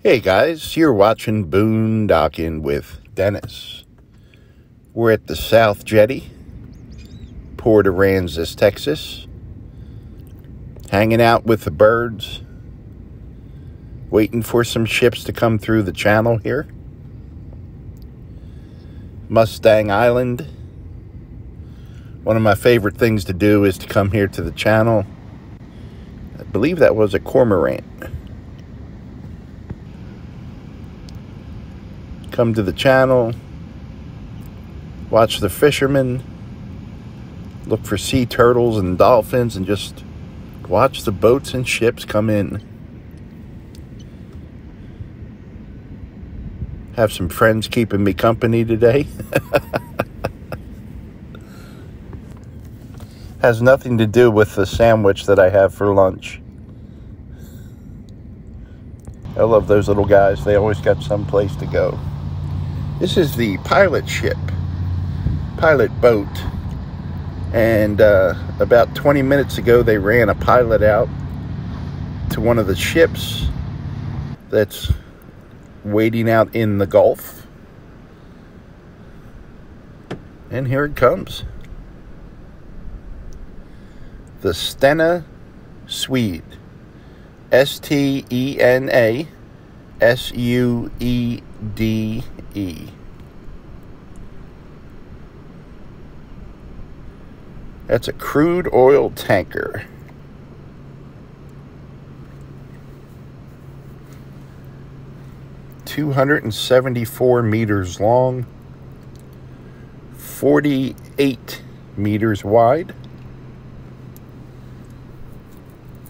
Hey guys, you're watching Boondocking with Dennis. We're at the South Jetty, Port Aransas, Texas. Hanging out with the birds. Waiting for some ships to come through the channel here. Mustang Island. One of my favorite things to do is to come here to the channel. I believe that was a cormorant. Come to the channel, watch the fishermen, look for sea turtles and dolphins, and just watch the boats and ships come in. Have some friends keeping me company today. Has nothing to do with the sandwich that I have for lunch. I love those little guys. They always got some place to go. This is the pilot ship, pilot boat, and about 20 minutes ago they ran a pilot out to one of the ships that's waiting out in the Gulf, and here it comes. The Stena Swede, Stena Suede. That's a crude oil tanker. $274 meters long, 48 meters wide.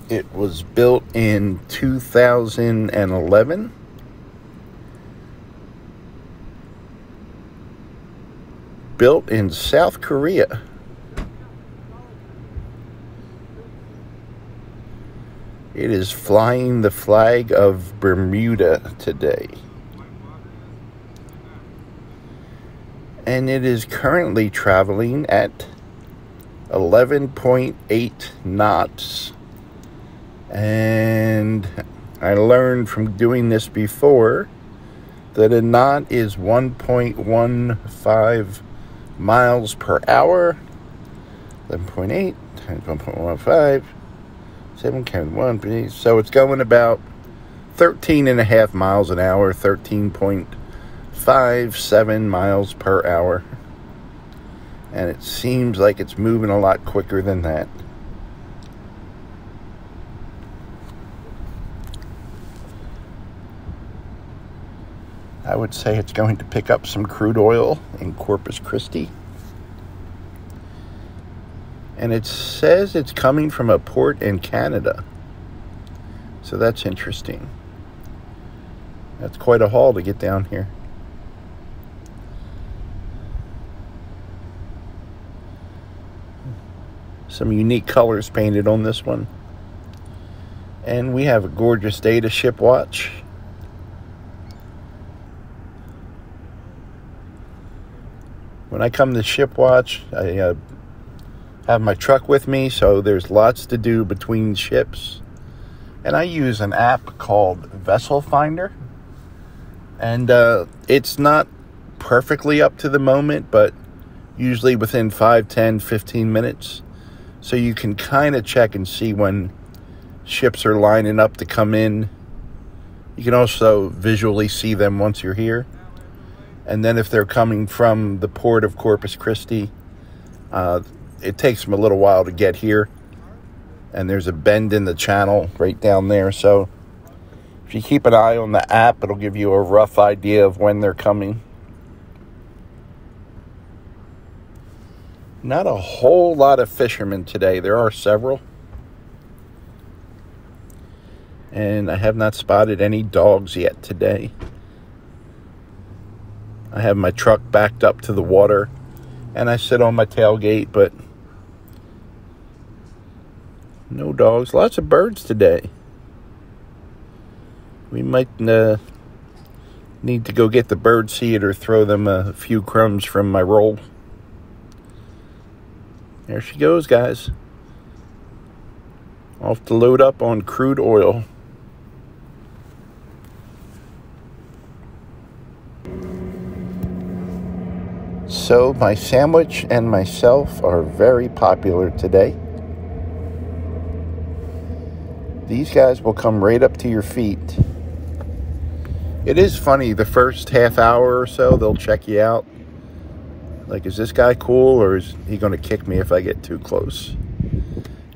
It was built in 2011. Built in South Korea. It is flying the flag of Bermuda today. And it is currently traveling at 11.8 knots. And I learned from doing this before that a knot is 1.15 miles per hour. 11.8 times 1.15, 7 times 1. So it's going about 13.5 miles an hour, 13.57 miles per hour. And it seems like it's moving a lot quicker than that. I would say it's going to pick up some crude oil in Corpus Christi. And it says it's coming from a port in Canada. So that's interesting. That's quite a haul to get down here. Some unique colors painted on this one. And we have a gorgeous day to ship watch. When I come to ship watch, I have my truck with me, so there's lots to do between ships. And I use an app called Vessel Finder. And it's not perfectly up to the moment, but usually within 5, 10, 15 minutes. So you can kind of check and see when ships are lining up to come in. You can also visually see them once you're here. And then if they're coming from the port of Corpus Christi, it takes them a little while to get here. And there's a bend in the channel right down there. So if you keep an eye on the app, it'll give you a rough idea of when they're coming. Not a whole lot of fishermen today. There are several. And I have not spotted any dogs yet today. I have my truck backed up to the water, and I sit on my tailgate, but no dogs. Lots of birds today. We might need to go get the bird seed or throw them a few crumbs from my roll. There she goes, guys. Off to load up on crude oil. So my sandwich and myself are very popular today. These guys will come right up to your feet. It is funny, the first half hour or so, they'll check you out. Like, is this guy cool, or is he going to kick me if I get too close?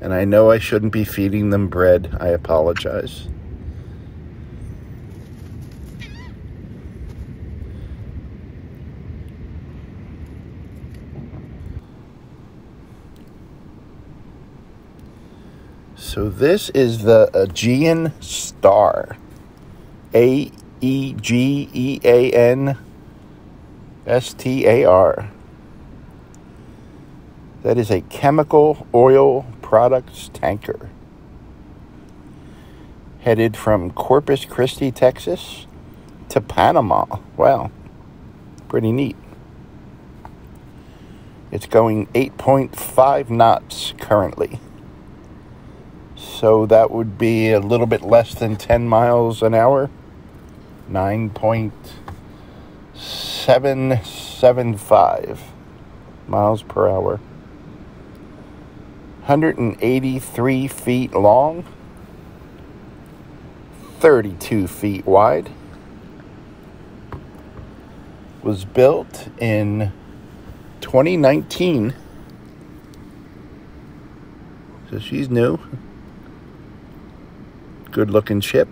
And I know I shouldn't be feeding them bread. I apologize. So this is the Aegean Star. AEGEAN STAR. That is a chemical oil products tanker. Headed from Corpus Christi, Texas to Panama. Wow. Pretty neat. It's going 8.5 knots currently. So that would be a little bit less than 10 miles an hour. 9.775 miles per hour. 183 feet long. 32 feet wide. Was built in 2019. So she's new. Good looking ship.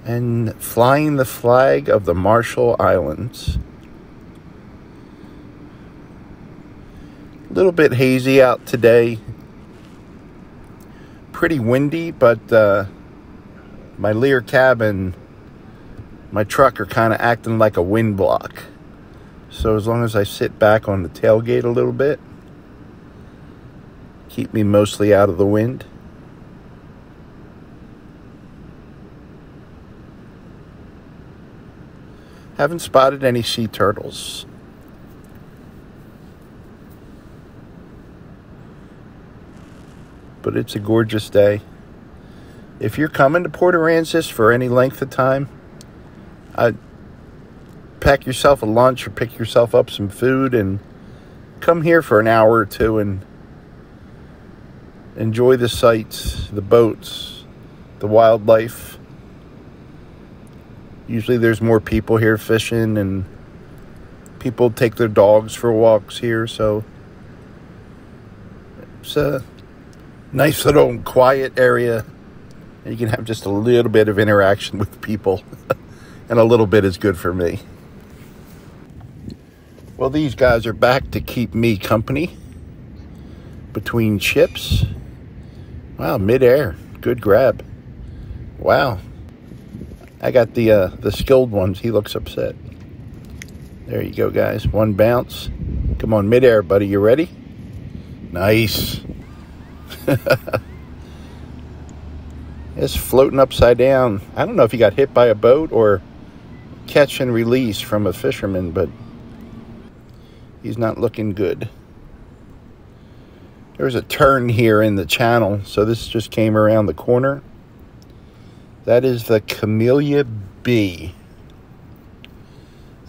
And flying the flag of the Marshall Islands. A little bit hazy out today. Pretty windy, but my Leer cab and my truck are kind of acting like a wind block. So as long as I sit back on the tailgate a little bit, keep me mostly out of the wind. Haven't spotted any sea turtles. But it's a gorgeous day. If you're coming to Port Aransas for any length of time, I'd pack yourself a lunch or pick yourself up some food and come here for an hour or two and enjoy the sights, the boats, the wildlife. Usually there's more people here fishing, and people take their dogs for walks here, so it's a nice little quiet area. And you can have just a little bit of interaction with people, and a little bit is good for me. Well, these guys are back to keep me company between ships. Wow, midair. Good grab. Wow. I got the skilled ones. He looks upset. There you go, guys. One bounce. Come on, midair, buddy. You ready? Nice. It's floating upside down. I don't know if he got hit by a boat or catch and release from a fisherman, but he's not looking good. There's a turn here in the channel, so this just came around the corner. That is the Camellia B.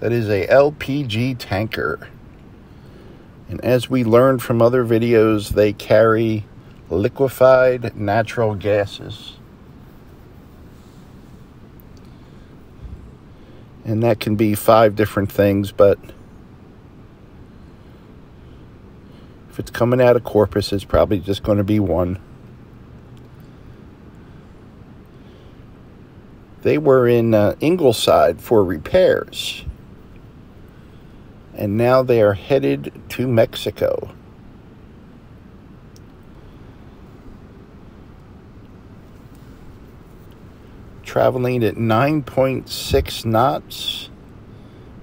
That is a LPG tanker. And as we learned from other videos, they carry liquefied natural gases. And that can be 5 different things, but if it's coming out of Corpus, it's probably just going to be one. They were in Ingleside for repairs. And now they are headed to Mexico. Traveling at 9.6 knots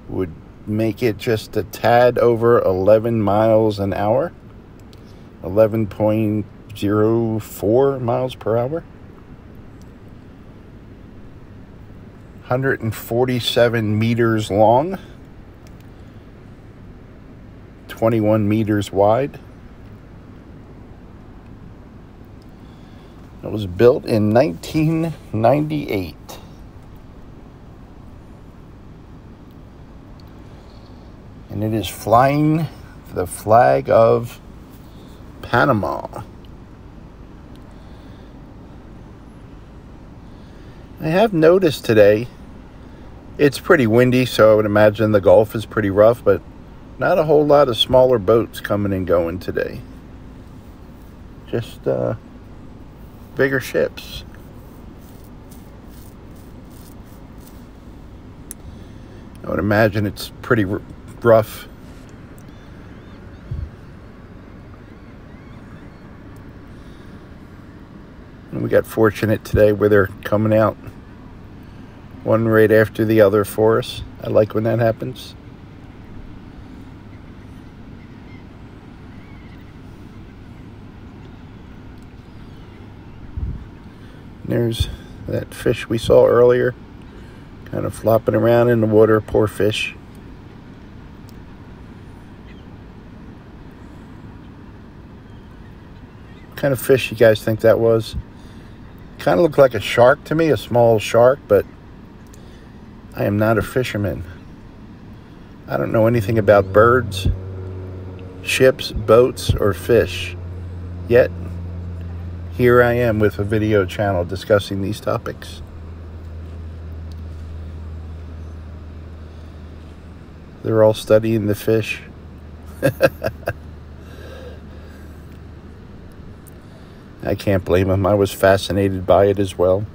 would make it just a tad over 11 miles an hour. 11.04 miles per hour. 147 meters long, 21 meters wide. It was built in 1998. And it is flying the flag of Panama. I have noticed today it's pretty windy, so I would imagine the Gulf is pretty rough, but not a whole lot of smaller boats coming and going today. Just bigger ships. I would imagine it's pretty rough. And we got fortunate today where they're coming out one right after the other for us. I like when that happens. There's that fish we saw earlier, kind of flopping around in the water. Poor fish. What kind of fish you guys think that was? Kind of looked like a shark to me, a small shark, but I am not a fisherman. I don't know anything about birds, ships, boats, or fish. Yet, here I am with a video channel discussing these topics. They're all studying the fish. I can't blame them. I was fascinated by it as well.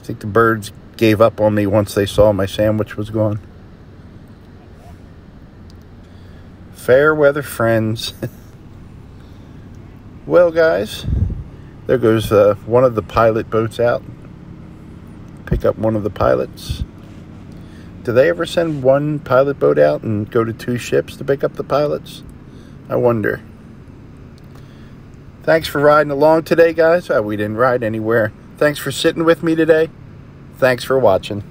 I think the birds gave up on me once they saw my sandwich was gone. Fair weather friends. Well, guys, there goes one of the pilot boats out. Pick up one of the pilots. Do they ever send one pilot boat out and go to two ships to pick up the pilots? I wonder. Thanks for riding along today, guys. We didn't ride anywhere. Thanks for sitting with me today. Thanks for watching.